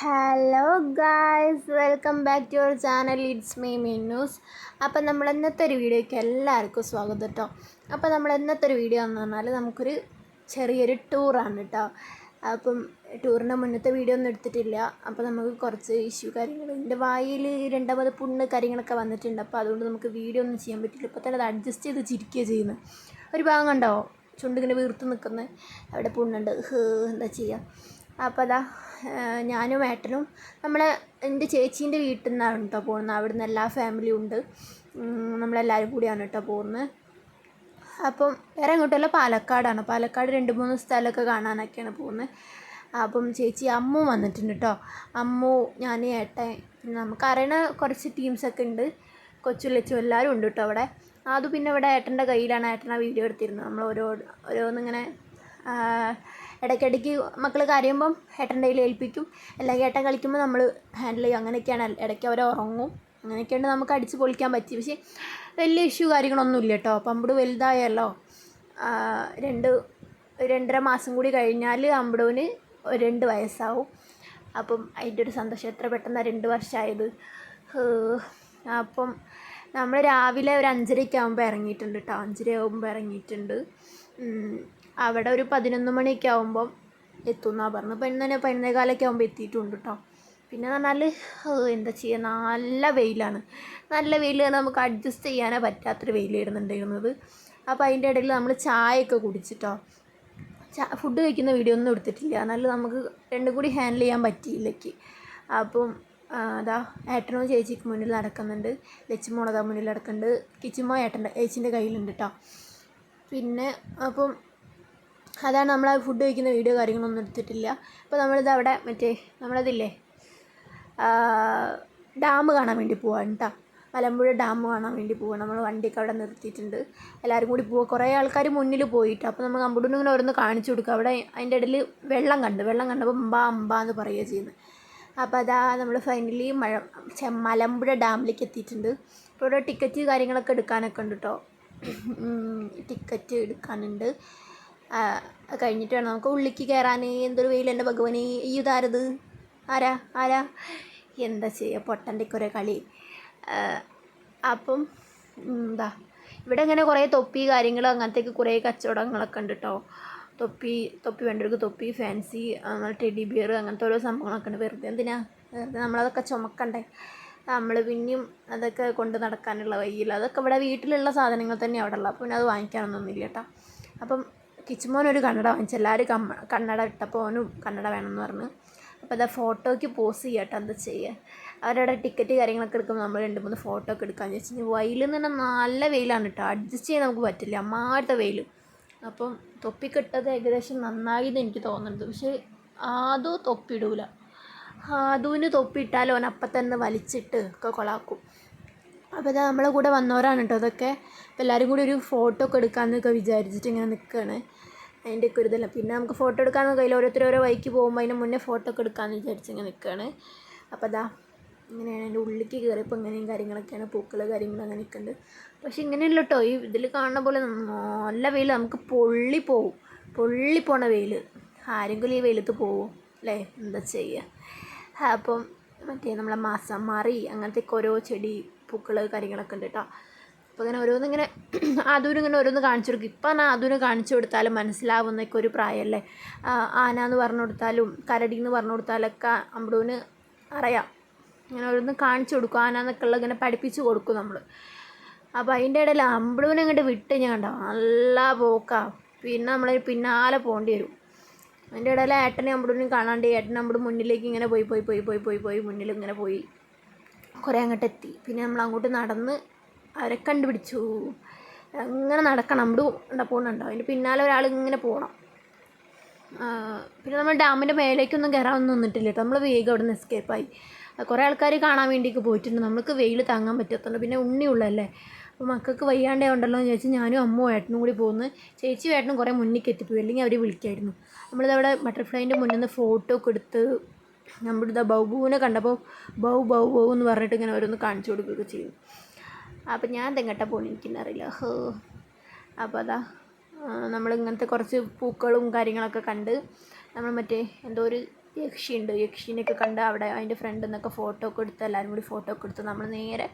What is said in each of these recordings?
Hello guys, welcome back to your channel. It's me Meenu's. അപ്പം നമ്മൾ ഇന്നത്തെ ഒരു വീഡിയോയ്ക്ക് എല്ലാവർക്കും സ്വാഗതം കേട്ടോ. അപ്പോൾ നമ്മൾ ഇന്നത്തെ ഒരു വീഡിയോ എന്ന് പറഞ്ഞാൽ നമുക്കൊരു ചെറിയൊരു ടൂറാണ് കേട്ടോ. അപ്പം ടൂറിൻ്റെ മുന്നത്തെ വീഡിയോ ഒന്നും എടുത്തിട്ടില്ല. അപ്പോൾ നമുക്ക് കുറച്ച് ഇഷ്യൂ കാര്യങ്ങൾ, എൻ്റെ വായിൽ രണ്ടാമത് പുണ്ണ് കാര്യങ്ങളൊക്കെ വന്നിട്ടുണ്ട്. അപ്പോൾ അതുകൊണ്ട് നമുക്ക് വീഡിയോ ഒന്നും ചെയ്യാൻ പറ്റില്ല. ഇപ്പോൾ തന്നെ അത് അഡ്ജസ്റ്റ് ചെയ്ത് ചിരിക്കുകയാണ് ചെയ്യുന്നത്. ഒരു ഭാഗം കണ്ടോ, ചുണ്ടിങ്ങനെ വീർത്ത് നിൽക്കുന്നത്, അവിടെ പുണ്ണുണ്ട്, എന്താ ചെയ്യുക. അപ്പോൾ അതാ ഞാനും ഏട്ടനും എൻ്റെ ചേച്ചീൻ്റെ വീട്ടിൽ നിന്നാണ് കേട്ടോ പോകുന്നത്. അവിടെ നിന്ന് എല്ലാ ഫാമിലിയും ഉണ്ട്, നമ്മളെല്ലാവരും കൂടിയാണ് കേട്ടോ പോകുന്നത്. അപ്പം വേറെ എങ്ങോട്ടല്ല, പാലക്കാടാണ്. പാലക്കാട് 2-3 സ്ഥലമൊക്കെ കാണാനൊക്കെയാണ് പോകുന്നത്. അപ്പം ചേച്ചി അമ്മു വന്നിട്ടുണ്ട് കേട്ടോ. അമ്മു, ഞാൻ, ഏട്ടൻ, പിന്നെ നമുക്കറിയണ കുറച്ച് ടീംസൊക്കെ ഉണ്ട്, കൊച്ചുലച്ചും എല്ലാവരും ഉണ്ട് കേട്ടോ അവിടെ. അത് പിന്നെ ഇവിടെ ഏട്ടൻ്റെ കയ്യിലാണ്, ഏട്ടനാ വീഡിയോ എടുത്തിരുന്നത്. നമ്മൾ ഓരോന്നിങ്ങനെ ഇടയ്ക്കിടയ്ക്ക് മക്കൾ കരയുമ്പം ഏട്ടൻ്റെ കയ്യിൽ ഏൽപ്പിക്കും, അല്ലെങ്കിൽ ഏട്ടൻ കളിക്കുമ്പോൾ നമ്മൾ ഹാൻഡിൽ ചെയ്യും. അങ്ങനെയൊക്കെയാണ്. ഇടയ്ക്ക് അവർ ഉറങ്ങും. അങ്ങനെയൊക്കെയാണ് നമുക്ക് അടിച്ച് പൊളിക്കാൻ പറ്റി. പക്ഷേ വലിയ ഇഷ്യൂ കാര്യങ്ങളൊന്നുമില്ല കേട്ടോ. പമ്പുട് വലുതായല്ലോ, 2-2.5 മാസം കൂടി കഴിഞ്ഞാൽ അമ്പുടുവിന് 2 വയസ്സാവും. അപ്പം അതിൻ്റെ ഒരു സന്തോഷം. എത്ര പെട്ടെന്നാണ് 2 വർഷമായത്. അപ്പം നമ്മൾ രാവിലെ ഒരു 5:30 ആകുമ്പോൾ ഇറങ്ങിയിട്ടുണ്ട് കേട്ടോ. 5:30 ആകുമ്പോൾ ഇറങ്ങിയിട്ടുണ്ട്. അവിടെ ഒരു 11 മണിയൊക്കെ ആകുമ്പം എത്തുമെന്നാണ് പറഞ്ഞത്. ഇപ്പം ഇന്ന് 11:15 ആകുമ്പോൾ എത്തിയിട്ടുണ്ട് കേട്ടോ. പിന്നെ പറഞ്ഞാൽ എന്താ ചെയ്യുക, നല്ല വെയിലാണ്. നല്ല വെയിൽ നമുക്ക് അഡ്ജസ്റ്റ് ചെയ്യാനേ പറ്റാത്തൊരു വെയിലായിരുന്നുണ്ടായിരുന്നത്. അപ്പോൾ അതിൻ്റെ ഇടയിൽ നമ്മൾ ചായയൊക്കെ കുടിച്ചിട്ടോ. ഫുഡ് കഴിക്കുന്ന വീഡിയോ ഒന്നും എടുത്തിട്ടില്ല, എന്നാലും നമുക്ക് രണ്ടും കൂടി ഹാൻഡിൽ ചെയ്യാൻ പറ്റിയില്ലേക്ക്. അപ്പം അതാ ഏട്ടനോ ചേച്ചിക്ക് മുന്നിൽ നടക്കുന്നുണ്ട്, ലച്ചുമോളതാ മുന്നിൽ നടക്കുന്നുണ്ട്, കിച്ചുമോ ചേച്ചീൻ്റെ കയ്യിലുണ്ട് കേട്ടോ. പിന്നെ അപ്പം അതാണ് നമ്മൾ ഫുഡ് കഴിക്കുന്ന വീഡിയോ കാര്യങ്ങളൊന്നും എടുത്തിട്ടില്ല. അപ്പോൾ നമ്മളിത് അവിടെ നമ്മളതില്ലേ ഡാം കാണാൻ വേണ്ടി പോവാണ് കേട്ടോ. മലമ്പുഴ ഡാം കാണാൻ വേണ്ടി പോവാണ്. നമ്മൾ വണ്ടിയൊക്കെ അവിടെ നിർത്തിയിട്ടുണ്ട്, എല്ലാവരും കൂടി പോവുക. കുറേ ആൾക്കാർ മുന്നിൽ പോയിട്ട്, അപ്പോൾ നമ്മൾ കമ്പ്യൂട്ടറിന് ഇങ്ങനെ ഓരോന്ന് കാണിച്ചു കൊടുക്കുക. അവിടെ അതിൻ്റെ ഇടയിൽ വെള്ളം കണ്ടപ്പോൾ അമ്പാ എന്ന് പറയുക ചെയ്യുന്നത്. അപ്പോൾ അതാ നമ്മൾ ഫൈനലി മലമ്പുഴ ഡാമിലേക്ക് എത്തിയിട്ടുണ്ട്. ഇപ്പോൾ ഇവിടെ ടിക്കറ്റ് കാര്യങ്ങളൊക്കെ എടുക്കാനൊക്കെ ഉണ്ട് കേട്ടോ. ടിക്കറ്റ് എടുക്കാനുണ്ട്. കഴിഞ്ഞിട്ട് വേണം നമുക്ക് ഉള്ളിലേക്ക് കയറാൻ. എന്തൊരു വെയിൽ എൻ്റെ ഭഗവാനെ. ഇതാരത്, ആരാ എന്താ ചെയ്യുക, പൊട്ടൻ്റെ കുറേ കളി. അപ്പം ഇവിടെ ഇങ്ങനെ കുറേ തൊപ്പി കാര്യങ്ങൾ അങ്ങനത്തേക്ക് കുറേ കച്ചവടങ്ങളൊക്കെ ഉണ്ട് കേട്ടോ. തൊപ്പി വേണ്ടവർക്ക് തൊപ്പി, ഫാൻസി, ടെഡി ബിയർ, അങ്ങനത്തെ ഓരോ സംഭവങ്ങളൊക്കെ ഉണ്ട്. വെറുതെ നമ്മളതൊക്കെ ചുമക്കണ്ടേ. നമ്മൾ പിന്നെയും അതൊക്കെ കൊണ്ട് നടക്കാനുള്ള വഴിയില്ല. അതൊക്കെ ഇവിടെ വീട്ടിലുള്ള സാധനങ്ങൾ തന്നെ അവിടെ ഉള്ളത്. അപ്പോൾ പിന്നെ അത് വാങ്ങിക്കാനൊന്നുമില്ല കേട്ടോ. അപ്പം കിച്ചുമോനൊരു കണ്ണട വാങ്ങിച്ചു. എല്ലാവരും കണ്ണട ഇട്ടപ്പോൾ ഓനും കണ്ണട വേണമെന്ന് പറഞ്ഞു. അപ്പോൾ അതാ ഫോട്ടോയ്ക്ക് പോസ് ചെയ്യാം കേട്ടോ. എന്താ ചെയ്യുക, അവരവിടെ ടിക്കറ്റ് കാര്യങ്ങളൊക്കെ എടുക്കുമ്പോൾ നമ്മൾ 2-3 ഫോട്ടോ ഒക്കെ എടുക്കാമെന്ന് വെച്ച് കഴിഞ്ഞാൽ വെയിൽ എന്ന് പറഞ്ഞാൽ നല്ല വെയിലാണ് കേട്ടോ. അഡ്ജസ്റ്റ് ചെയ്യാൻ നമുക്ക് പറ്റില്ല, അമ്മാരുടെ വെയിൽ. അപ്പം തൊപ്പിക്കിട്ടത് ഏകദേശം നന്നായിന്ന് എനിക്ക് തോന്നുന്നത്. പക്ഷേ ആദു തൊപ്പിയിടൂല. ആദുവിന് തൊപ്പിയിട്ടാൽ ഓൻ അപ്പം തന്നെ വലിച്ചിട്ട് ഒക്കെ കൊളാക്കും. അപ്പോൾ ഇതാ നമ്മളെ കൂടെ വന്നവരാണ് കേട്ടോ അതൊക്കെ. അപ്പോൾ എല്ലാവരും കൂടി ഒരു ഫോട്ടോ ഒക്കെ എടുക്കാമെന്നൊക്കെ വിചാരിച്ചിട്ട് ഇങ്ങനെ നിൽക്കുകയാണ്. അതിൻ്റെയൊക്കെ ഒരു ഇതല്ല. പിന്നെ നമുക്ക് ഫോട്ടോ എടുക്കാമെന്ന് കയ്യിൽ ഓരോ വഴിക്ക് പോകുമ്പോൾ അതിന് മുന്നേ ഫോട്ടോ ഒക്കെ എടുക്കാമെന്ന് വിചാരിച്ച് ഇങ്ങനെ നിൽക്കുകയാണ്. അപ്പോൾ അതാ ഇങ്ങനെയാണ് എൻ്റെ ഉള്ളിലേക്ക് കയറിയപ്പോൾ ഇങ്ങനെയും കാര്യങ്ങളൊക്കെയാണ്, പൂക്കൾ കാര്യങ്ങൾ അങ്ങനെയൊക്കെ ഉണ്ട്. പക്ഷെ ഇങ്ങനെയല്ല കേട്ടോ, ഈ ഇതിൽ കാണുന്ന പോലെ നല്ല വെയിൽ, നമുക്ക് പൊള്ളിപ്പോണ വെയിൽ. ആരെങ്കിലും ഈ വെയിലത്ത് പോവും അല്ലേ, എന്താ ചെയ്യുക. അപ്പം നമ്മളെ മാറി അങ്ങനത്തെ ഓരോ ചെടി, പൂക്കൾ കാര്യങ്ങളൊക്കെ ഉണ്ട് കേട്ടോ. അപ്പോൾ ഇങ്ങനെ ഓരോന്നിങ്ങനെ ഇങ്ങനെ ഓരോന്ന് കാണിച്ചു കൊടുക്കും. ഇപ്പം അതിന് കാണിച്ചു കൊടുത്താലും മനസ്സിലാവുന്നൊക്കെ ഒരു പ്രായമല്ലേ. ആന എന്ന് പറഞ്ഞു കൊടുത്താലും കരടി എന്ന് പറഞ്ഞു കൊടുത്താലൊക്കെ അമ്പുവിന് അറിയാം. ഇങ്ങനെ ഓരോന്ന് കാണിച്ചു കൊടുക്കും, ആന എന്നൊക്കെ ഉള്ളത് ഇങ്ങനെ പഠിപ്പിച്ച് കൊടുക്കും നമ്മൾ. അപ്പോൾ അതിൻ്റെ ഇടയിൽ അമ്പുവിനെ അങ്ങോട്ട് വിട്ട് ഞാൻ കണ്ടോ നല്ല പോക്കാണ്. പിന്നെ നമ്മൾ പിന്നാലെ പോകേണ്ടി വരും. അതിൻ്റെ ഇടയിൽ ഏട്ടനെ അമ്പുവിനും കാണാണ്ട് ഏട്ടൻ അമ്പും മുന്നിലേക്ക് ഇങ്ങനെ പോയി മുന്നിൽ ഇങ്ങനെ പോയി കുറേ അങ്ങോട്ട് എത്തി. പിന്നെ നമ്മൾ അങ്ങോട്ട് നടന്ന് അവരെ കണ്ടുപിടിച്ചു. അങ്ങനെ നടക്കണം, അമ്പും പോകുന്നുണ്ടോ, അതിൻ്റെ പിന്നാലെ ഒരാൾ ഇങ്ങനെ പോകണം. പിന്നെ നമ്മൾ ഡാമിൻ്റെ മേലേക്കൊന്നും കയറാനൊന്നും നിന്നിട്ടില്ല കേട്ടോ. നമ്മൾ വേഗം അവിടെ നിന്ന് എസ്കേപ്പായി. കുറേ ആൾക്കാർ കാണാൻ വേണ്ടിയൊക്കെ പോയിട്ടുണ്ട്. നമുക്ക് വെയിൽ താങ്ങാൻ പറ്റത്തുണ്ട്. പിന്നെ ഉണ്ണിയുള്ളല്ലേ, അപ്പോൾ മക്കൾക്ക് വയ്യാണ്ടേ ഉണ്ടല്ലോ എന്ന് ചോദിച്ചാൽ ഞാനും അമ്മയും ഏട്ടനും കൂടി പോകുന്നു. ചേച്ചിയും ഏട്ടനും കുറേ മുന്നിലേക്ക് എത്തിപ്പോയി, അല്ലെങ്കിൽ അവർ വിളിക്കായിരുന്നു. നമ്മളിതവിടെ ബട്ടർഫ്ലൈൻ്റെ മുന്നിൽ നിന്ന് ഫോട്ടോ ഒക്കെ എടുത്ത് നമ്മളിതാ ബൗബുവിനെ കണ്ടപ്പോൾ ബൗ എന്ന് പറഞ്ഞിട്ട് ഇങ്ങനെ ഓരോന്ന് കാണിച്ചു കൊടുക്കുകയൊക്കെ ചെയ്യും. അപ്പം ഞാൻ തെങ്ങട്ടാ പോകണം, എനിക്കെന്നറിയില്ല. അപ്പോൾ അതാ നമ്മളിങ്ങനത്തെ കുറച്ച് പൂക്കളും കാര്യങ്ങളൊക്കെ കണ്ട് നമ്മൾ എന്തോ ഒരു യക്ഷിയുണ്ട്. യക്ഷീനെയൊക്കെ കണ്ട് അവിടെ അതിൻ്റെ ഫ്രണ്ടിൽ നിന്നൊക്കെ ഫോട്ടോ ഒക്കെ എടുത്ത് എല്ലാവരും കൂടി ഫോട്ടോ ഒക്കെ എടുത്ത് നമ്മൾ നേരെ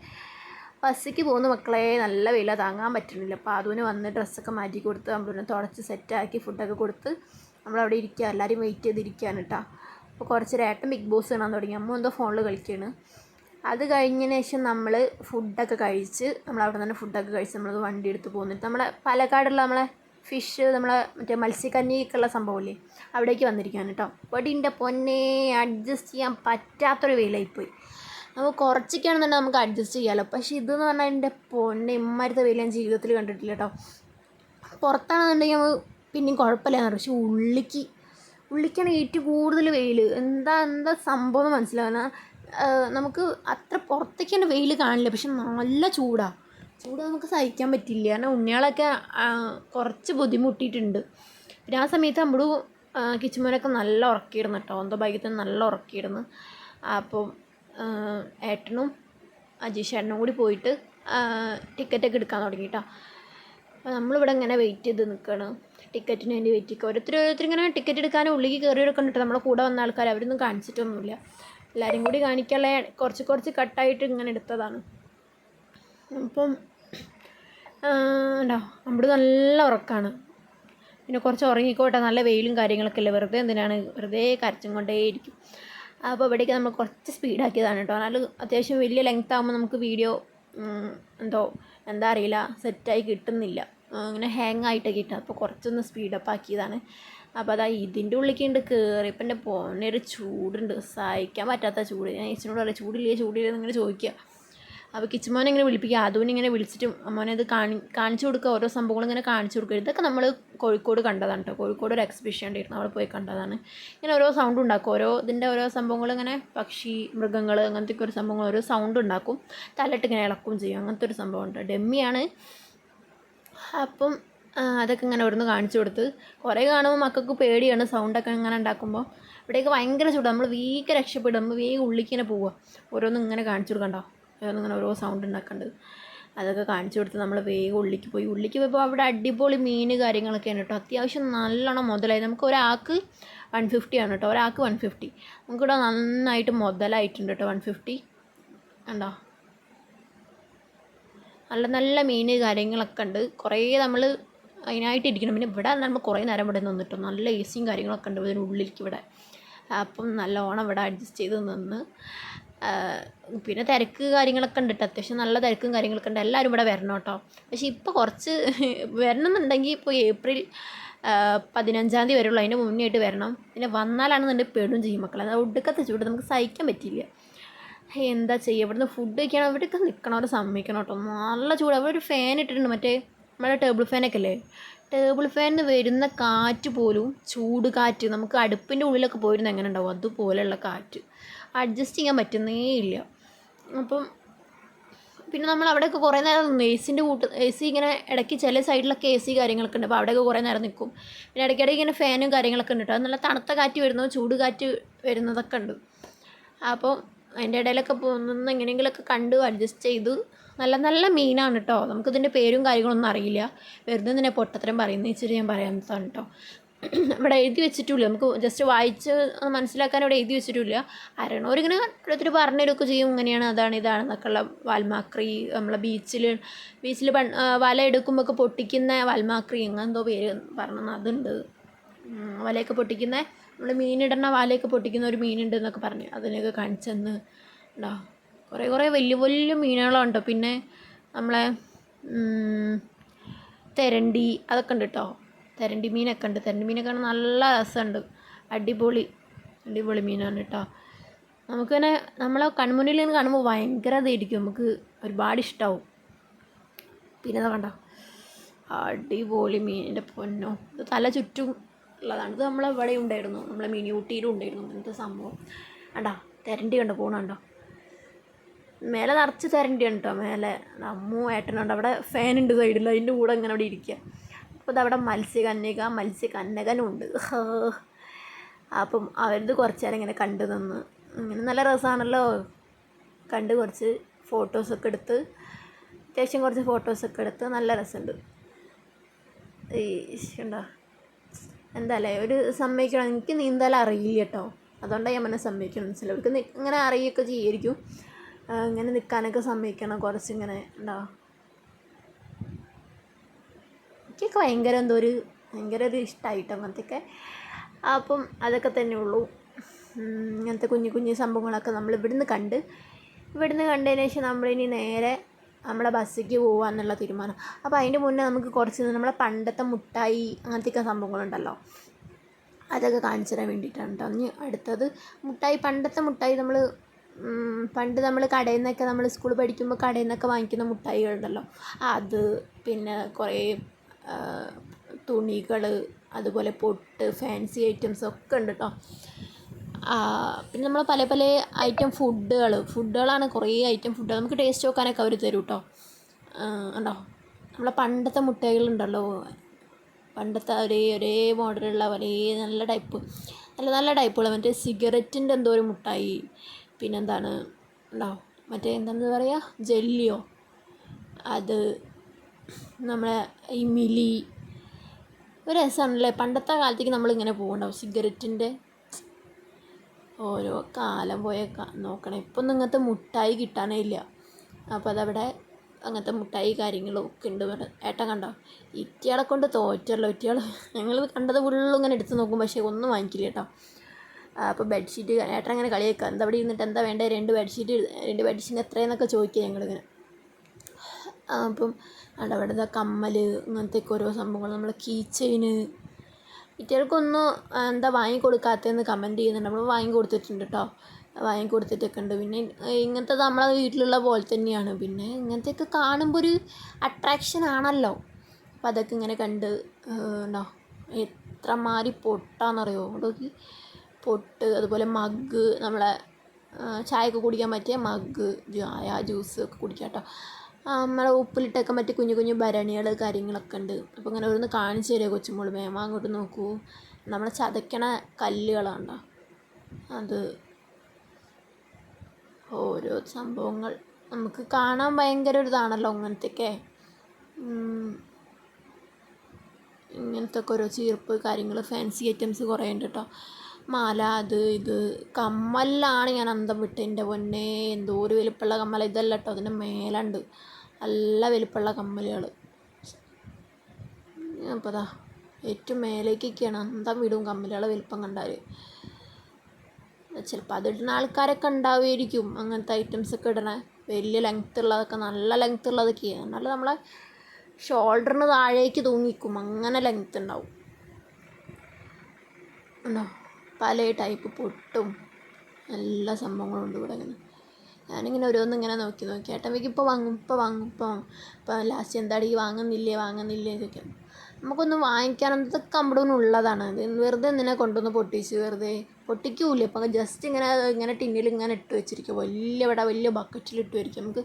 ബസ്സിക്ക് പോകുന്ന മക്കളെ. നല്ല വെയിലാണ്, താങ്ങാൻ പറ്റുന്നില്ല. അപ്പോൾ അതുവിന് വന്ന് ഡ്രസ്സൊക്കെ മാറ്റി കൊടുത്ത് അമ്പൂരിനെ തുടച്ച് സെറ്റാക്കി ഫുഡൊക്കെ കൊടുത്ത് നമ്മളവിടെ ഇരിക്കുക. എല്ലാവരും വെയിറ്റ് ചെയ്തിരിക്കുകയാണ് കേട്ടോ. അപ്പോൾ കുറച്ച് ഏട്ടൻ ബിഗ് ബോസ് കാണാൻ തുടങ്ങി. അമ്മ എന്തോ ഫോണിൽ കളിക്കുകയാണ്. അത് കഴിഞ്ഞതിന് ശേഷം നമ്മൾ ഫുഡൊക്കെ കഴിച്ച് നമ്മളവിടെ തന്നെ ഫുഡൊക്കെ കഴിച്ച് നമ്മൾ വണ്ടി എടുത്ത് പോന്നിട്ട് നമ്മളെ പാലക്കാടുള്ള നമ്മളെ ഫിഷ് നമ്മളെ മറ്റേ മത്സ്യക്കന്യക്കുള്ള സംഭവമില്ലേ അവിടേക്ക് വന്നിരിക്കുകയാണ് കേട്ടോ. പൊടിൻ്റെ പൊന്നെ അഡ്ജസ്റ്റ് ചെയ്യാൻ പറ്റാത്തൊരു വെയിലായിപ്പോയി. നമുക്ക് കുറച്ചൊക്കെയാണെന്നുണ്ടെങ്കിൽ നമുക്ക് അഡ്ജസ്റ്റ് ചെയ്യാമല്ലോ. പക്ഷേ ഇതെന്ന് പറഞ്ഞാൽ എൻ്റെ പൊന്നെ ഇമ്മാരത്തെ വെയിൽ ഞാൻ ജീവിതത്തിൽ കണ്ടിട്ടില്ല കേട്ടോ. പുറത്താണെന്നുണ്ടെങ്കിൽ നമുക്ക് പിന്നെയും കുഴപ്പമില്ലാന്ന് പറയും. പക്ഷേ ഉള്ളിക്കാണ് ഏറ്റവും കൂടുതൽ വെയിൽ. എന്താ സംഭവം എന്ന് മനസ്സിലാവുന്ന. നമുക്ക് അത്ര പുറത്തേക്ക് തന്നെ വെയിൽ കാണില്ല, പക്ഷെ നല്ല ചൂട് നമുക്ക് സഹിക്കാൻ പറ്റില്ല. കാരണം ഉണ്ണികളൊക്കെ കുറച്ച് ബുദ്ധിമുട്ടിയിട്ടുണ്ട്. പിന്നെ ആ സമയത്ത് നമ്മൾ കിച്ചുമോനൊക്കെ നല്ല ഉറക്കിയിരുന്നു കേട്ടോ. എന്തോ ഭാഗ്യത്തിന് നല്ല ഉറക്കിയിരുന്നു. അപ്പം ഏട്ടനും അജീഷ് ഏട്ടനും കൂടി പോയിട്ട് ടിക്കറ്റൊക്കെ എടുക്കാൻ തുടങ്ങി കേട്ടോ. അപ്പോൾ നമ്മളിവിടെ ഇങ്ങനെ വെയിറ്റ് ചെയ്ത് നിൽക്കുകയാണ്, ടിക്കറ്റിന് വേണ്ടി വെയിറ്റ് ചെയ്യുക. ഓരോരുത്തർ ഇങ്ങനെ ടിക്കറ്റ് എടുക്കാനും ഉള്ളിലേക്ക് കയറിയൊക്കെ ഉണ്ട്. നമ്മളെ കൂടെ വന്ന ആൾക്കാർ അവരൊന്നും കാണിച്ചിട്ടൊന്നുമില്ല. എല്ലാവരും കൂടി കാണിക്കാനുള്ള കുറച്ച് കട്ടായിട്ട് ഇങ്ങനെ എടുത്തതാണ്. അപ്പം ഉണ്ടോ നമ്മുടെ നല്ല ഉറക്കമാണ്. പിന്നെ കുറച്ച് ഉറങ്ങിക്കോട്ടെ, നല്ല വെയിലും കാര്യങ്ങളൊക്കെ അല്ലേ, വെറുതെ കരച്ചും കൊണ്ടേയിരിക്കും. അപ്പോൾ ഇവിടേക്ക് നമ്മൾ കുറച്ച് സ്പീഡാക്കിയതാണ് കേട്ടോ. എന്നാലും അത്യാവശ്യം വലിയ ലെങ്ത് ആകുമ്പോൾ നമുക്ക് വീഡിയോ എന്താ അറിയില്ല സെറ്റായി കിട്ടുന്നില്ല, ഇങ്ങനെ ഹാങ് ആയിട്ടൊക്കെ കിട്ടുക. അപ്പോൾ കുറച്ചൊന്ന് സ്പീഡപ്പ് ആക്കിയതാണ്. അപ്പോൾ അതാ ഇതിൻ്റെ ഉള്ളിലേക്കുണ്ട് കയറിയപ്പോൾ എൻ്റെ പൊന്നെ ഒരു ചൂടുണ്ട്, സഹിക്കാൻ പറ്റാത്ത ചൂട്. ഞാൻ ചേച്ചിനോട് പറയാം ചൂടില്ലേ എന്നിങ്ങനെ ചോദിക്കുക. അപ്പോൾ കിച്ചുമോനെ ഇങ്ങനെ വിളിപ്പിക്കുക, അതുവിനെ വിളിച്ചിട്ടും മോനെ ഇത് കാണിച്ചു കൊടുക്കുക, ഓരോ സംഭവങ്ങളും ഇങ്ങനെ കാണിച്ചു കൊടുക്കുക. ഇതൊക്കെ നമ്മൾ കോഴിക്കോട് കണ്ടതാണ് കേട്ടോ. കോഴിക്കോട് ഒരു എക്സിബിഷൻ ഉണ്ടായിരുന്നു, അവിടെ പോയി കണ്ടതാണ്. ഇങ്ങനെ ഓരോ സൗണ്ട് ഉണ്ടാക്കും, ഇതിൻ്റെ ഓരോ സംഭവങ്ങൾ ഇങ്ങനെ പക്ഷി മൃഗങ്ങൾ അങ്ങനത്തെ ഒരു സംഭവങ്ങൾ ഓരോ സൗണ്ട് ഉണ്ടാക്കും, തലയിട്ട് ഇങ്ങനെ ഇളക്കും ചെയ്യും. അങ്ങനത്തെ ഒരു സംഭവം ഉണ്ട്, ഡെമ്മിയാണ്. അപ്പം അതൊക്കെ ഇങ്ങനെ ഓരോന്ന് കാണിച്ചു കൊടുത്ത് കുറേ കാണുമ്പോൾ മക്കൾക്ക് പേടിയാണ് സൗണ്ടൊക്കെ ഇങ്ങനെ ഉണ്ടാക്കുമ്പോൾ. ഇവിടേക്ക് ഭയങ്കര ചൂട്, നമ്മൾ വേഗം രക്ഷപ്പെടും, നമ്മൾ വേഗം ഉള്ളിലേക്ക് തന്നെ പോവുക. ഓരോന്നും ഇങ്ങനെ കാണിച്ചു കൊടുക്കണ്ടോ, ഓരോന്നിങ്ങനെ ഓരോ സൗണ്ട് ഉണ്ടാക്കേണ്ടത്. അതൊക്കെ കാണിച്ചു കൊടുത്ത് നമ്മൾ വേഗം ഉള്ളിലേക്ക് പോയപ്പോൾ അവിടെ അടിപൊളി മീൻ കാര്യങ്ങളൊക്കെയാണ് കേട്ടോ. അത്യാവശ്യം നല്ലോണം മുതലായി. നമുക്ക് ഒരാൾക്ക് 150 ആണ് കേട്ടോ, ഒരാൾക്ക് 150. നമുക്കിവിടെ നന്നായിട്ട് മുതലായിട്ടുണ്ട് കേട്ടോ 150 കണ്ടോ. നല്ല മീൻ കാര്യങ്ങളൊക്കെ ഉണ്ട്. കുറേ നമ്മൾ അതിനായിട്ട് ഇരിക്കണം. പിന്നെ ഇവിടെ നമ്മൾ കുറേ നേരം ഇവിടെ നിന്നിട്ടോ, നല്ല എസിയും കാര്യങ്ങളൊക്കെ ഉണ്ട് ഇതിനുള്ളിലേക്ക് ഇവിടെ. അപ്പം നല്ലോണം ഇവിടെ അഡ്ജസ്റ്റ് ചെയ്ത് നിന്ന്. പിന്നെ തിരക്ക് കാര്യങ്ങളൊക്കെ ഉണ്ട് കേട്ടോ, അത്യാവശ്യം നല്ല തിരക്കും കാര്യങ്ങളൊക്കെ ഉണ്ട്. എല്ലാവരും ഇവിടെ വരണം കേട്ടോ. പക്ഷേ ഇപ്പോൾ കുറച്ച് വരണമെന്നുണ്ടെങ്കിൽ ഇപ്പോൾ ഏപ്രിൽ 15-ാം തീയതി വരുള്ളൂ, അതിന് മുന്നേ ആയിട്ട് വരണം. പിന്നെ വന്നാലാണെന്നുണ്ടെങ്കിൽ പേടും ചെയ്യും മക്കളെ. അത് ഒടുക്കത്തെ ചൂട് നമുക്ക് സഹിക്കാൻ പറ്റില്ല. എന്താ ചെയ്യുക, ഇവിടുന്ന് ഫുഡ് കഴിക്കണം, ഇവിടെയൊക്കെ നിൽക്കണവരെ സമ്മതിക്കണം കേട്ടോ. നല്ല ചൂട്. അവിടെ ഒരു ഫാൻ ഇട്ടിട്ടുണ്ട്, മറ്റേ നമ്മുടെ ടേബിൾ ഫാനൊക്കെ അല്ലേ, ടേബിൾ ഫാനിന് വരുന്ന കാറ്റ് പോലും ചൂട് കാറ്റ്. നമുക്ക് അടുപ്പിൻ്റെ ഉള്ളിലൊക്കെ പോയിരുന്ന എങ്ങനെ ഉണ്ടാവും അതുപോലെയുള്ള കാറ്റ്, അഡ്ജസ്റ്റ് ചെയ്യാൻ പറ്റുന്നേ ഇല്ല. അപ്പം പിന്നെ നമ്മൾ അവിടെയൊക്കെ കുറേ നേരം നിന്നു. എ സി ഇങ്ങനെ ഇടയ്ക്ക് ചില സൈഡിലൊക്കെ എ സി കാര്യങ്ങളൊക്കെ ഉണ്ട്, അപ്പോൾ അവിടെയൊക്കെ കുറേ നേരം നിൽക്കും. പിന്നെ ഇടയ്ക്കിടയ്ക്ക് ഇങ്ങനെ ഫാനും കാര്യങ്ങളൊക്കെ ഉണ്ട് കേട്ടോ. അത് നല്ല തണുത്ത കാറ്റ് വരുന്നത്, ചൂട് കാറ്റ് വരുന്നതൊക്കെ ഉണ്ട്. അപ്പോൾ അതിൻ്റെ ഇടയിലൊക്കെ പോകുന്ന എങ്ങനെയെങ്കിലുമൊക്കെ കണ്ട് അഡ്ജസ്റ്റ് ചെയ്തു. നല്ല മീനാണ് കേട്ടോ. നമുക്കിതിൻ്റെ പേരും കാര്യങ്ങളൊന്നും അറിയില്ല, വെറുതെ തന്നെ പൊട്ടത്തരം പറയുന്നത് വെച്ചിട്ട് ഞാൻ പറയാത്തതാണ് കേട്ടോ. ഇവിടെ എഴുതി വെച്ചിട്ടില്ല, നമുക്ക് ജസ്റ്റ് വായിച്ച് മനസ്സിലാക്കാൻ ഇവിടെ എഴുതി വെച്ചിട്ടില്ല. അറിയണവരിങ്ങനെ ഓരോരുത്തർ പറഞ്ഞിട്ടൊക്കെ ചെയ്യും, ഇങ്ങനെയാണ് അതാണ് ഇതാണെന്നൊക്കെയുള്ള. വാൽമാക്രി നമ്മളെ ബീച്ചിൽ വല എടുക്കുമ്പോൾ പൊട്ടിക്കുന്ന വാൽമാക്രി എങ്ങനെന്തോ പേര് പറഞ്ഞു, അതുണ്ട്. വലയൊക്കെ പൊട്ടിക്കുന്ന നമ്മൾ മീനിടുന്ന വലയൊക്കെ പൊട്ടിക്കുന്ന ഒരു മീനുണ്ട് എന്നൊക്കെ പറഞ്ഞ് അതിനൊക്കെ കാണിച്ചെന്ന് ഉണ്ടോ. കുറേ വലിയ മീനുകളുണ്ട്. പിന്നെ നമ്മളെ തെരണ്ടി അതൊക്കെ ഉണ്ട് കേട്ടോ. തെരണ്ടി മീനൊക്കെ ഉണ്ട്. തെരണ്ടി മീനൊക്കെ നല്ല രസമുണ്ട്, അടിപൊളി മീനാണ് കേട്ടോ. നമുക്കിങ്ങനെ നമ്മളെ കൺമുന്നിൽ നിന്ന് കാണുമ്പോൾ ഭയങ്കര ഇതായിരിക്കും, നമുക്ക് ഒരുപാട് ഇഷ്ടമാവും. പിന്നെ അതാ കണ്ടോ അടിപൊളി മീനിൻ്റെ പൊന്നോ. ഇത് തല ചുറ്റും ഉള്ളതാണ്. ഇത് നമ്മളെവിടെ ഉണ്ടായിരുന്നു, നമ്മളെ മിനി ഊട്ടിയിലും ഉണ്ടായിരുന്നു ഇങ്ങനത്തെ സംഭവം. കണ്ടോ തെരണ്ടി കണ്ടോ പോകണുണ്ടോ, മേലെ നിറച്ച് തെരണ്ടിയാണ് കേട്ടോ. മേലെ അമ്മൂ ഏട്ടനുണ്ട്, അവിടെ ഫാനുണ്ട് സൈഡിൽ, അതിൻ്റെ കൂടെ ഇങ്ങനെ അവിടെ ഇരിക്കുക. അപ്പോൾ ഇതവിടെ മത്സ്യകന്യകനും ഉണ്ട്. അപ്പം അവരത് കുറച്ച് നേരം ഇങ്ങനെ കണ്ടു നിന്ന്, ഇങ്ങനെ നല്ല രസമാണല്ലോ കണ്ട്. കുറച്ച് ഫോട്ടോസൊക്കെ എടുത്ത്, അത്യാവശ്യം കുറച്ച് ഫോട്ടോസൊക്കെ എടുത്ത് നല്ല രസമുണ്ട്. ഉണ്ടോ എന്താല്ലേ ഒരു സമ്മതിക്കണം, എനിക്ക് നീന്താൻ അറിയില്ല കേട്ടോ. അതുകൊണ്ടാണ് ഞാൻ പറഞ്ഞാൽ സമ്മതിക്കണം. ചിലവർക്ക് ഇങ്ങനെ അറിയുകയൊക്കെ ചെയ്യുമായിരിക്കും, ഇങ്ങനെ നിൽക്കാനൊക്കെ സമ്മതിക്കണം കുറച്ചിങ്ങനെ ഉണ്ടാവും. എനിക്കൊക്കെ ഭയങ്കര ഒരു ഇഷ്ടമായിട്ടോ അങ്ങനത്തെയൊക്കെ. അപ്പം അതൊക്കെ തന്നെ ഉള്ളൂ. ഇങ്ങനത്തെ കുഞ്ഞു സംഭവങ്ങളൊക്കെ നമ്മൾ ഇവിടുന്ന് കണ്ടതിന് ശേഷം നമ്മളിനി നേരെ നമ്മളെ ബസ്സിലേക്ക് പോകാമെന്നുള്ള തീരുമാനം. അപ്പോൾ അതിൻ്റെ മുന്നേ നമുക്ക് കുറച്ച് നമ്മളെ പണ്ടത്തെ മുട്ടായി അങ്ങനത്തെയൊക്കെ സംഭവങ്ങളുണ്ടല്ലോ, അതൊക്കെ കാണിച്ചു തരാൻ വേണ്ടിയിട്ടാണ് കേട്ടോ. ഇനി അടുത്തത് പണ്ടത്തെ മുട്ടായി പണ്ട് നമ്മൾ കടയിൽ നിന്നൊക്കെ നമ്മൾ സ്കൂൾ പഠിക്കുമ്പോൾ കടയിൽ നിന്നൊക്കെ വാങ്ങിക്കുന്ന മുട്ടായികളുണ്ടല്ലോ, അത് പിന്നെ കുറേ തുണികൾ, അതുപോലെ പൊട്ട്, ഫാൻസി ഐറ്റംസ് ഒക്കെ ഉണ്ട് കേട്ടോ. പിന്നെ നമ്മൾ പല ഐറ്റം ഫുഡുകളാണ്, കുറേ ഐറ്റം ഫുഡുകൾ നമുക്ക് ടേസ്റ്റ് നോക്കാനൊക്കെ അവർ തരും കേട്ടോ. ഉണ്ടോ നമ്മളെ പണ്ടത്തെ മുട്ടായികളുണ്ടല്ലോ, പണ്ടത്തെ ഒരേ മോഡലുള്ള നല്ല ടൈപ്പുകൾ, മറ്റേ സിഗരറ്റിൻ്റെ എന്തോ ഒരു മുട്ടായി, പിന്നെന്താണ് മറ്റേ എന്താണെന്ന് പറയുക, ജെല്ലിയോ, അത് നമ്മളെ ഈ മിലി, ഒരു രസമാണല്ലേ പണ്ടത്തെ കാലത്തേക്ക് നമ്മളിങ്ങനെ പോകണ്ടാവും. സിഗരറ്റിൻ്റെ ഓരോ കാലം നോക്കണം. ഇപ്പം ഒന്നും ഇങ്ങനത്തെ മുട്ടായി കിട്ടാനേ ഇല്ല. അപ്പോൾ അതവിടെ അങ്ങനത്തെ മുട്ടായി കാര്യങ്ങളും ഒക്കെ ഉണ്ട്. ഏട്ടൻ കണ്ടോ, ഇറ്റിയാളെ കൊണ്ട് തോറ്റല്ലോ. ഞങ്ങൾ കണ്ടത് ഫുള്ളും ഇങ്ങനെ എടുത്ത് നോക്കും, പക്ഷേ ഒന്നും വാങ്ങിക്കില്ല കേട്ടോ. അപ്പോൾ ബെഡ്ഷീറ്റ് ഏട്ടൻ അങ്ങനെ കളിയാക്കുക, എന്താ അവിടെ ഇരുന്നിട്ട് എന്താ വേണ്ടത്, രണ്ട് ബെഡ്ഷീറ്റിന് എത്രയെന്നൊക്കെ ചോദിക്കുക ഞങ്ങളിങ്ങനെ. അപ്പം അവിടെ കമ്മൽ, ഇങ്ങനത്തെയൊക്കെ ഓരോ സംഭവങ്ങൾ, നമ്മളെ കീ ചെയിന്. കുട്ടികൾക്കൊന്നും എന്താ വാങ്ങിക്കൊടുക്കാത്തതെന്ന് കമൻറ്റ് ചെയ്യുന്നുണ്ട്. നമ്മൾ വാങ്ങിക്കൊടുത്തിട്ടുണ്ട് കേട്ടോ, വാങ്ങിക്കൊടുത്തിട്ടൊക്കെ ഉണ്ട്. പിന്നെ ഇങ്ങനത്തെ നമ്മളെ വീട്ടിലുള്ള പോലെ തന്നെയാണ്. പിന്നെ ഇങ്ങനത്തെയൊക്കെ കാണുമ്പോൾ ഒരു അട്രാക്ഷൻ ആണല്ലോ. അപ്പം അതൊക്കെ ഇങ്ങനെ കണ്ട് എത്രമാതിരി പൊട്ടാണെന്നറിയോ നോക്കി, പൊട്ട്, അതുപോലെ മഗ്, നമ്മളെ ചായയൊക്കെ കുടിക്കാൻ പറ്റിയ മഗ്, ജ്യൂസ് ഒക്കെ കുടിക്കാം കേട്ടോ. നമ്മളെ ഉപ്പിലിട്ടൊക്കെ മറ്റേ കുഞ്ഞു ഭരണികൾ കാര്യങ്ങളൊക്കെ ഉണ്ട്. അപ്പോൾ ഇങ്ങനെ ഓരോന്ന് കാണിച്ചു തരുമോ കൊച്ചുമോൾ, മേമ അങ്ങോട്ട് നോക്കൂ, നമ്മളെ ചതയ്ക്കണ കല്ലുകളാണ്ടോ, അത് ഓരോ സംഭവങ്ങൾ നമുക്ക് കാണാൻ ഭയങ്കര ഒരു ഇതാണല്ലോ അങ്ങനത്തെയൊക്കെ. ഇങ്ങനത്തെ ഒക്കെ ഓരോ ചീർപ്പ് കാര്യങ്ങൾ, ഫാൻസി ഐറ്റംസ് കുറേ ഉണ്ട് കേട്ടോ. മാല, അത് ഇത് കമ്മലിലാണ് ഞാൻ അന്തം വിട്ട്. എൻ്റെ പൊന്നേ, എന്തോ ഒരു വലിപ്പമുള്ള കമ്മല. ഇതല്ല കേട്ടോ, അതിൻ്റെ മേലുണ്ട് നല്ല വലിപ്പമുള്ള കമ്മലുകൾ. അപ്പോൾ അതാ ഏറ്റവും മേലേക്കൊക്കെയാണ് അന്തം വിടും കമ്മലുകളെ വലിപ്പം കണ്ടാൽ. ചിലപ്പോൾ അതിടുന്ന ആൾക്കാരൊക്കെ ഉണ്ടാവുമായിരിക്കും അങ്ങനത്തെ ഐറ്റംസൊക്കെ ഇടണേ, വലിയ ലെങ്ത്തുള്ളതൊക്കെ, നല്ല ലെങ്ത്തുള്ളതൊക്കെയാണ്. എന്നാലും നമ്മളെ ഷോൾഡറിന് താഴേക്ക് തൂങ്ങിക്കും, അങ്ങനെ ലെങ്ത്ത് ഉണ്ടാവും. ഉണ്ടോ പല ടൈപ്പ് പൊട്ടും എല്ലാ സംഭവങ്ങളും ഉണ്ട് ഇവിടെ. ഇങ്ങനെ ഞാനിങ്ങനെ ഓരോന്നിങ്ങനെ നോക്കി ഏട്ടൻ ഇപ്പോൾ ഇപ്പോൾ ലാസ്റ്റ് എന്താടി വാങ്ങുന്നില്ലേ ഇതൊക്കെ. നമുക്കൊന്ന് വാങ്ങിക്കാനൊന്നും ഇതൊക്കെ അമ്പടൂന്നുള്ളതാണ്. അത് വെറുതെ എന്തിനാ കൊണ്ടുവന്ന് വെറുതെ പൊട്ടിക്കൂല. ഇപ്പം ജസ്റ്റ് ഇങ്ങനെ ടിന്നിൽ ഇങ്ങനെ ഇട്ട് വെച്ചിരിക്കും, വലിയ ബക്കറ്റിലിട്ട് വയ്ക്കും. നമുക്ക്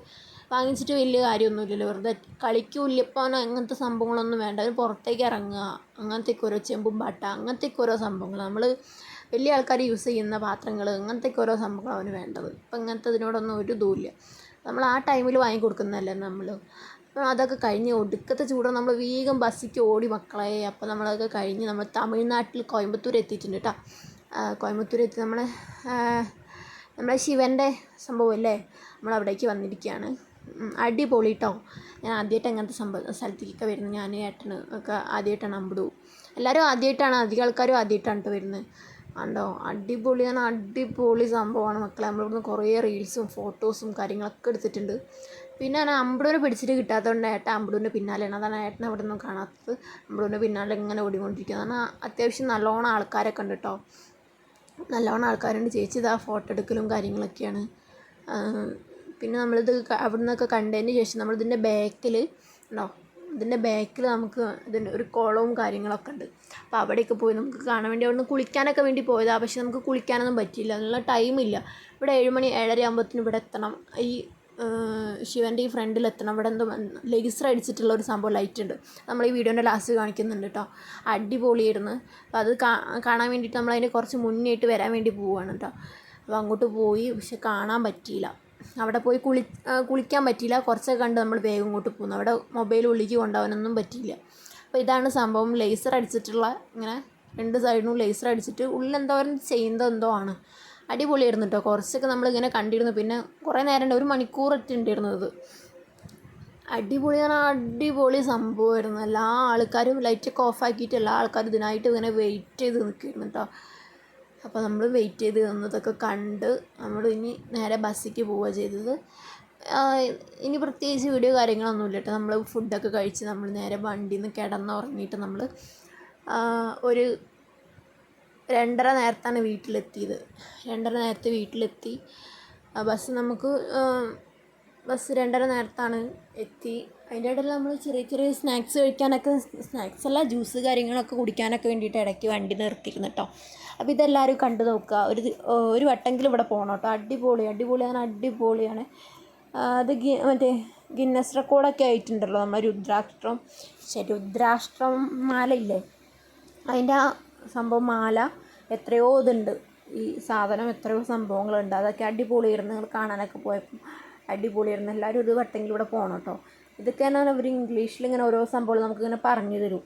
വാങ്ങിച്ചിട്ട് വലിയ കാര്യമൊന്നുമില്ലല്ലോ, വെറുതെ കളിക്കൂല. ഇപ്പം അങ്ങനത്തെ സംഭവങ്ങളൊന്നും വേണ്ട, അവർ പുറത്തേക്ക് ഇറങ്ങുക, അങ്ങനത്തെയൊക്കെ ഓരോ ചെമ്പും പാട്ട, അങ്ങനത്തെയൊക്കെ ഓരോ സംഭവങ്ങൾ, നമ്മൾ വലിയ ആൾക്കാർ യൂസ് ചെയ്യുന്ന പാത്രങ്ങൾ, അങ്ങനത്തെയൊക്കെ ഓരോ സംഭവങ്ങൾ അവന് വേണ്ടത്. ഇപ്പം അങ്ങനത്തെ ഇതിനോടൊന്നും ഒരു ഇതുമില്ല. നമ്മൾ ആ ടൈമിൽ വാങ്ങിക്കൊടുക്കുന്നതല്ലേ നമ്മൾ. അപ്പോൾ അതൊക്കെ കഴിഞ്ഞ് ഒടുക്കത്തെ ചൂട് നമ്മൾ വേഗം ബസ്സിക്ക് ഓടി മക്കളെ. അപ്പോൾ നമ്മളതൊക്കെ കഴിഞ്ഞ് നമ്മൾ തമിഴ്നാട്ടിൽ കോയമ്പത്തൂർ എത്തിയിട്ടുണ്ട് കേട്ടോ. കോയമ്പത്തൂർ എത്തി നമ്മളെ ശിവൻ്റെ സംഭവമല്ലേ, നമ്മളവിടേക്ക് വന്നിരിക്കുകയാണ്. അടിപൊളി കേട്ടോ. ഞാൻ ആദ്യമായിട്ട് അങ്ങനത്തെ സ്ഥലത്തേക്കൊക്കെ വരുന്നത്. ഞാൻ ഏട്ടന് ഒക്കെ ആദ്യമായിട്ടാണ് അമ്പടൂ. എല്ലാവരും ആദ്യമായിട്ടാണ്, അധികം ആൾക്കാരും ആദ്യമായിട്ടാണ് കേട്ടോ വരുന്നത്. കണ്ടോ, അടിപൊളി സംഭവമാണ് മക്കളെ. നമ്മളിവിടുന്ന് കുറേ റീൽസും ഫോട്ടോസും കാര്യങ്ങളൊക്കെ എടുത്തിട്ടുണ്ട്. പിന്നെ ഞാൻ അമ്പടൂനെ പിടിച്ചിട്ട് കിട്ടാത്തതുകൊണ്ട് ഏട്ടൻ അമ്പടൂൻ്റെ പിന്നാലെയാണ്. അതാണ് ഏട്ടനെ അവിടെ നിന്നും കാണാത്തത്. അമ്പടൂൻ്റെ പിന്നാലെ ഇങ്ങനെ ഓടിക്കൊണ്ടിരിക്കുന്നത്. അത്യാവശ്യം നല്ലോണം ആൾക്കാരൊക്കെ ഉണ്ട് കേട്ടോ, നല്ലോണം ആൾക്കാരുണ്ട്. ചേച്ചി ഇതാ ഫോട്ടോ എടുക്കലും കാര്യങ്ങളൊക്കെയാണ്. പിന്നെ നമ്മളിത് അവിടെ നിന്നൊക്കെ കണ്ടതിന് ശേഷം നമ്മളിതിൻ്റെ ബാക്കിൽ നമുക്ക് ഇതിൻ്റെ ഒരു കുളവും കാര്യങ്ങളൊക്കെ ഉണ്ട്. അപ്പോൾ അവിടെയൊക്കെ പോയി നമുക്ക് കാണാൻ വേണ്ടി അവിടെ നിന്ന് കുളിക്കാനൊക്കെ വേണ്ടി പോയതാണ്. പക്ഷെ നമുക്ക് കുളിക്കാനൊന്നും പറ്റിയില്ല, നല്ല ടൈമില്ല. ഇവിടെ 7 മണി 7:30 ആകുമ്പോഴത്തേനും ഇവിടെ എത്തണം. ഈ ശിവൻ്റെ ഈ ഫ്രണ്ടിലെത്തണം. ഇവിടെ എന്തോ ലേസർ അടിച്ചിട്ടുള്ള ഒരു സംഭവം ലൈറ്റ് ഉണ്ട്, നമ്മൾ ഈ വീഡിയോൻ്റെ ലാസ്റ്റ് കാണിക്കുന്നുണ്ട് കേട്ടോ. അടിപൊളിയായിരുന്നു. അപ്പോൾ അത് കാണാൻ വേണ്ടിയിട്ട് നമ്മളതിന് കുറച്ച് മുന്നേയിട്ട് വരാൻ വേണ്ടി പോവുകയാണ് കേട്ടോ. അപ്പോൾ അങ്ങോട്ട് പോയി, പക്ഷെ കാണാൻ പറ്റിയില്ല. അവിടെ പോയി കുളിക്കാൻ പറ്റിയില്ല. കുറച്ചൊക്കെ കണ്ട് നമ്മൾ വേഗം ഇങ്ങോട്ട് പോകുന്നു. അവിടെ മൊബൈൽ ഉള്ളിലേക്ക് കൊണ്ടുപോകാനൊന്നും പറ്റിയില്ല. അപ്പോൾ ഇതാണ് സംഭവം, ലേസർ അടിച്ചിട്ടുള്ള ഇങ്ങനെ രണ്ട് സൈഡിനും ലേസർ അടിച്ചിട്ട് ഉള്ളിൽ എന്തോരം ചെയ്യുന്നത് എന്തോ ആണ്. അടിപൊളിയായിരുന്നു കേട്ടോ. കുറച്ചൊക്കെ നമ്മളിങ്ങനെ കണ്ടിരുന്നു. പിന്നെ കുറേ നേരം ഒരു മണിക്കൂറൊക്കെ ഉണ്ടായിരുന്നത്. അടിപൊളി പറഞ്ഞാൽ അടിപൊളി സംഭവമായിരുന്നു. എല്ലാ ആൾക്കാരും ലൈറ്റൊക്കെ ഓഫാക്കിയിട്ട് എല്ലാ ആൾക്കാരും ഇതിനായിട്ട് ഇങ്ങനെ വെയിറ്റ് ചെയ്ത് നിൽക്കുമായിരുന്നു കേട്ടോ. അപ്പോൾ നമ്മൾ വെയിറ്റ് ചെയ്ത് നിന്നതൊക്കെ കണ്ട് നമ്മൾ ഇനി നേരെ ബസ്സിലേക്ക് പോവുക ചെയ്തത്. ഇനി പ്രത്യേകിച്ച് വീഡിയോ കാര്യങ്ങളൊന്നുമില്ല കേട്ടോ. നമ്മൾ ഫുഡൊക്കെ കഴിച്ച് നമ്മൾ നേരെ വണ്ടിയിൽ നിന്ന് കിടന്നുറങ്ങിയിട്ട് നമ്മൾ ഒരു 2:30 നേരത്താണ് വീട്ടിലെത്തിയത്. 2:30 നേരത്തെ വീട്ടിലെത്തി. ബസ് 2:30 നേരത്താണ് എത്തി. അതിൻ്റെ ഇടയിൽ നമ്മൾ ചെറിയ ചെറിയ സ്നാക്സ് കഴിക്കാനൊക്കെ, സ്നാക്സ് അല്ല ജ്യൂസ് കാര്യങ്ങളൊക്കെ കുടിക്കാനൊക്കെ വേണ്ടിയിട്ട് ഇടയ്ക്ക് വണ്ടി നിർത്തിയിരുന്നു കേട്ടോ. അപ്പോൾ ഇതെല്ലാവരും കണ്ടു നോക്കുക. ഒരു വട്ടെങ്കിലും ഇവിടെ പോകണം കേട്ടോ. അടിപൊളിയാണ്. അത് മറ്റേ ഗിന്നസ് റെക്കോർഡൊക്കെ ആയിട്ടുണ്ടല്ലോ നമ്മൾ രുദ്രാഷ്ട്രം മാല ഇല്ലേ, അതിൻ്റെ ആ സംഭവം മാല എത്രയോ ഇതുണ്ട്. ഈ സാധനം എത്രയോ സംഭവങ്ങളുണ്ട്. അതൊക്കെ അടിപൊളിയായിരുന്നു. നിങ്ങൾ കാണാനൊക്കെ പോയപ്പോൾ അടിപൊളിയായിരുന്നു. എല്ലാവരും ഒരു വട്ടെങ്കിലും ഇവിടെ പോകണം കേട്ടോ. ഇതൊക്കെയാണ് അവർ ഇംഗ്ലീഷിൽ ഇങ്ങനെ ഓരോ സംഭവങ്ങൾ നമുക്കിങ്ങനെ പറഞ്ഞു തരും.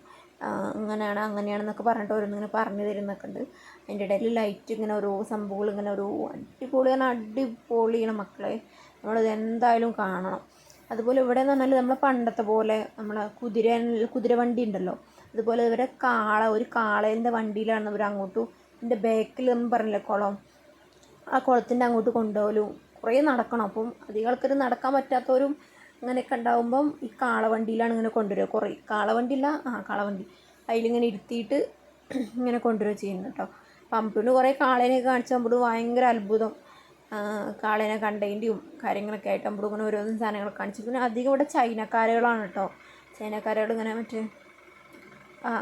അങ്ങനെയാണെന്നൊക്കെ പറഞ്ഞിട്ട് ഓരോന്നിങ്ങനെ പറഞ്ഞു തരുന്നൊക്കെ ഉണ്ട്. അതിൻ്റെ ഇടയിൽ ലൈറ്റ് ഇങ്ങനെ ഓരോ സംഭവങ്ങൾ ഇങ്ങനെ ഓരോ അടിപൊളിയാണ് മക്കളെ. നമ്മളത് എന്തായാലും കാണണം. അതുപോലെ ഇവിടെ എന്ന് പറഞ്ഞാൽ നമ്മൾ പണ്ടത്തെ പോലെ നമ്മളെ കുതിരവണ്ടി ഉണ്ടല്ലോ, അതുപോലെ ഇവരെ ഒരു കാളേൻ്റെ വണ്ടിയിലാണ് ഇവർ അങ്ങോട്ടും. ഇതിൻ്റെ ബാക്കിൽ എന്ന് പറഞ്ഞില്ലേ കുളം, ആ കുളത്തിൻ്റെ അങ്ങോട്ട് കൊണ്ടുപോകലും കുറേ നടക്കണം. അപ്പം അധികം ആൾക്കാർ നടക്കാൻ പറ്റാത്തവരും അങ്ങനെയൊക്കെ ഉണ്ടാകുമ്പം ഈ കാളവണ്ടിയിലാണ് ഇങ്ങനെ കൊണ്ടുവരിക. കാളവണ്ടി അതിലിങ്ങനെ ഇരുത്തിയിട്ട് ഇങ്ങനെ കൊണ്ടുവരിക ചെയ്യുന്നത് കേട്ടോ. അപ്പം അമ്പുവിന് കുറേ കാളേനെയൊക്കെ കാണിച്ച് അമ്പുട് ഭയങ്കര അത്ഭുതം. കാളേനെ കണ്ടതിൻ്റെയും കാര്യങ്ങളൊക്കെ ആയിട്ട് അമ്പുട് ഇങ്ങനെ ഓരോന്നും സാധനങ്ങളൊക്കെ കാണിച്ചു. പിന്നെ അധികം ഇവിടെ ചൈനക്കാരുകളാണ് കേട്ടോ. ചൈനക്കാരുകൾ ഇങ്ങനെ മറ്റേ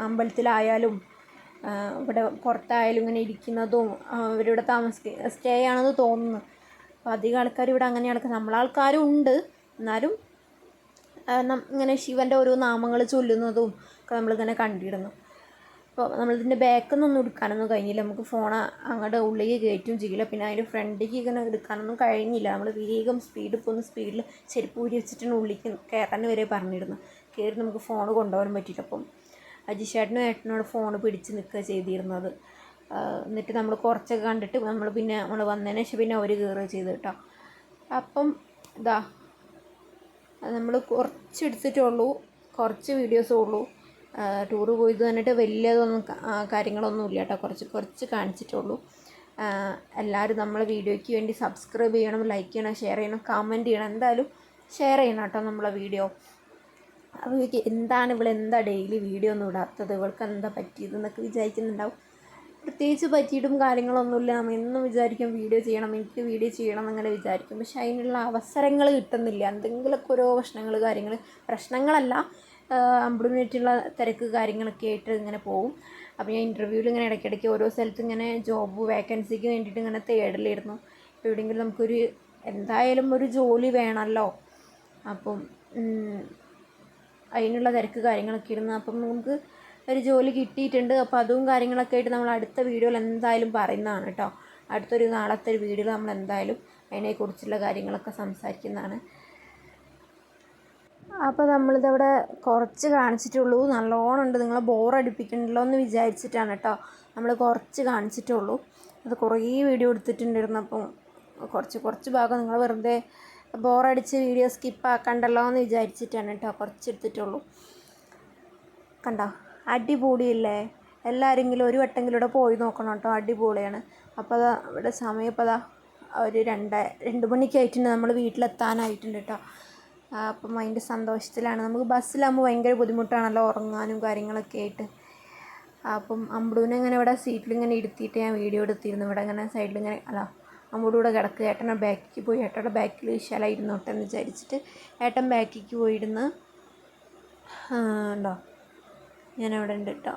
അമ്പലത്തിലായാലും ഇവിടെ പുറത്തായാലും ഇങ്ങനെ ഇരിക്കുന്നതും അവരിവിടെ സ്റ്റേ ആണെന്ന് തോന്നുന്നു. അപ്പോൾ അധികം ആൾക്കാർ ഇവിടെ അങ്ങനെയാണ്. നമ്മളാൾക്കാരും ഉണ്ട്, എന്നാലും ഇങ്ങനെ ശിവൻ്റെ ഓരോ നാമങ്ങൾ ചൊല്ലുന്നതും ഒക്കെ നമ്മളിങ്ങനെ കണ്ടിരുന്നു. അപ്പോൾ നമ്മളിതിൻ്റെ ബാക്കിൽ നിന്നൊന്നും എടുക്കാനൊന്നും കഴിഞ്ഞില്ല. നമുക്ക് ഫോൺ അങ്ങോട്ട് ഉള്ളിലേക്ക് കയറ്റും ചെയ്യില്ല. പിന്നെ അതിൻ്റെ ഫ്രണ്ടിലേക്ക് ഇങ്ങനെ എടുക്കാനൊന്നും കഴിഞ്ഞില്ല. നമ്മൾ വേഗം സ്പീഡിൽ ചെരുപ്പ് ഊരി വെച്ചിട്ടാണ് ഉള്ളിലേക്ക് കയറാൻ വരെ പറഞ്ഞിരുന്നു. കയറി നമുക്ക് ഫോൺ കൊണ്ടുപോകാൻ പറ്റിയില്ല. അപ്പം അജിഷേട്ടനും ഏട്ടനോട് ഫോൺ പിടിച്ച് നിൽക്കുക ചെയ്തിരുന്നത്. എന്നിട്ട് നമ്മൾ കുറച്ചൊക്കെ കണ്ടിട്ട് നമ്മൾ വന്നതിന് ശേഷം പിന്നെ അവർ കയറുക ചെയ്ത് കേട്ടോ. അപ്പം നമ്മൾ കുറച്ചെടുത്തിട്ടുള്ളൂ, കുറച്ച് വീഡിയോസേ ഉള്ളൂ. ടൂറ് പോയത് തന്നിട്ട് വലിയതൊന്നും കാര്യങ്ങളൊന്നുമില്ല കേട്ടോ. കുറച്ച് കാണിച്ചിട്ടുള്ളൂ. എല്ലാവരും നമ്മളെ വീഡിയോയ്ക്ക് വേണ്ടി സബ്സ്ക്രൈബ് ചെയ്യണം, ലൈക്ക് ചെയ്യണം, ഷെയർ ചെയ്യണം, കമൻറ്റ് ചെയ്യണം. എന്തായാലും ഷെയർ ചെയ്യണം കേട്ടോ നമ്മളെ വീഡിയോ. അപ്പോൾ എന്താ ഡെയിലി വീഡിയോ ഒന്നും ഇടാത്തത്, ഇവൾക്ക് എന്താ പറ്റിയതെന്നൊക്കെ വിചാരിക്കുന്നുണ്ടാവും. പ്രത്യേകിച്ച് പറ്റിയിട്ടും കാര്യങ്ങളൊന്നുമില്ല. നമ്മൾ എന്നും വിചാരിക്കും വീഡിയോ ചെയ്യണം, എനിക്ക് വീഡിയോ ചെയ്യണം എന്നങ്ങനെ വിചാരിക്കും. പക്ഷെ അതിനുള്ള അവസരങ്ങൾ കിട്ടുന്നില്ല. എന്തെങ്കിലുമൊക്കെ ഓരോ പ്രശ്നങ്ങളല്ല, അമ്പുമായിട്ടുള്ള തിരക്ക് കാര്യങ്ങളൊക്കെ ആയിട്ട് ഇങ്ങനെ പോകും. അപ്പോൾ ഞാൻ ഇൻ്റർവ്യൂവിൽ ഇങ്ങനെ ഇടയ്ക്കിടയ്ക്ക് ഓരോ സ്ഥലത്ത് ഇങ്ങനെ ജോബ് വേക്കൻസിക്ക് വേണ്ടിയിട്ട് ഇങ്ങനെ തേടലായിരുന്നു. ഇപ്പോൾ എവിടെയെങ്കിലും എന്തായാലും ഒരു ജോലി വേണമല്ലോ. അപ്പം അതിനുള്ള തിരക്ക് കാര്യങ്ങളൊക്കെ ഇരുന്നു. അപ്പം നമുക്ക് ഒരു ജോലി കിട്ടിയിട്ടുണ്ട്. അപ്പോൾ അതും കാര്യങ്ങളൊക്കെ ആയിട്ട് നമ്മൾ അടുത്ത വീഡിയോയിൽ എന്തായാലും പറയുന്നതാണ് കേട്ടോ. നാളത്തെ ഒരു വീഡിയോയിൽ നമ്മൾ എന്തായാലും അതിനെക്കുറിച്ചുള്ള കാര്യങ്ങളൊക്കെ സംസാരിക്കുന്നതാണ്. അപ്പോൾ നമ്മളിതവിടെ കുറച്ച് കാണിച്ചിട്ടുള്ളൂ. നല്ലോണം ഉണ്ട്, നിങ്ങളെ ബോറടിപ്പിക്കണല്ലോ എന്ന് വിചാരിച്ചിട്ടാണ് കേട്ടോ നമ്മൾ കുറച്ച് കാണിച്ചിട്ടുള്ളൂ. അത് കുറേ വീഡിയോ എടുത്തിട്ടുണ്ടായിരുന്നു. അപ്പം കുറച്ച് ഭാഗം നിങ്ങൾ വെറുതെ ബോറടിച്ച് വീഡിയോ സ്കിപ്പാക്കണ്ടല്ലോ എന്ന് വിചാരിച്ചിട്ടാണ് കേട്ടോ കുറച്ചെടുത്തിട്ടുള്ളൂ. കണ്ടോ, അടിപൊളിയല്ലേ? എല്ലാവരെങ്കിലും ഒരു വട്ടെങ്കിലും ഇവിടെ പോയി നോക്കണം കേട്ടോ, അടിപൊളിയാണ്. അപ്പോൾ ഇവിടെ സമയം ഇപ്പോൾ ഒരു 2 മണിക്കായിട്ടുണ്ട്. നമ്മൾ വീട്ടിലെത്താനായിട്ടുണ്ട് കേട്ടോ. അപ്പം അതിൻ്റെ സന്തോഷത്തിലാണ്. നമുക്ക് ബസ്സിലാകുമ്പോൾ ഭയങ്കര ബുദ്ധിമുട്ടാണല്ലോ ഉറങ്ങാനും കാര്യങ്ങളൊക്കെ ആയിട്ട്. അപ്പം അമ്പുവിനെ ഇങ്ങനെ ഇവിടെ സീറ്റിലിങ്ങനെ ഇരുത്തിയിട്ട് ഞാൻ വീഡിയോ എടുത്തിരുന്നു. ഇവിടെ ഇങ്ങനെ സൈഡിലിങ്ങനെ അമ്പൂടെ കൂടെ കിടക്കുക. ഏട്ടനെ ബാക്കിലേക്ക് പോയി, ഏട്ടയുടെ ബാക്കിൽ വിശാലായിരുന്നോട്ടെ എന്ന് വിചാരിച്ചിട്ട് ഏട്ടൻ ബാക്കിലേക്ക് പോയിരുന്ന് ഉണ്ടോ ഞാനവിടെ ഉണ്ട് കേട്ടോ.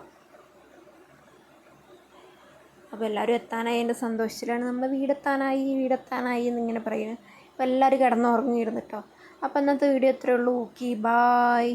അപ്പോൾ എല്ലാവരും എത്താനായി എൻ്റെ സന്തോഷത്തിലാണ്. നമ്മൾ വീടെത്താനായി എന്നിങ്ങനെ പറയുന്നത്. അപ്പോൾ എല്ലാവരും കിടന്നുറങ്ങിയിരുന്നു കേട്ടോ. അപ്പോൾ ഇന്നത്തെ വീഡിയോ ഇത്രയേ ഉള്ളൂ. Okay, bye.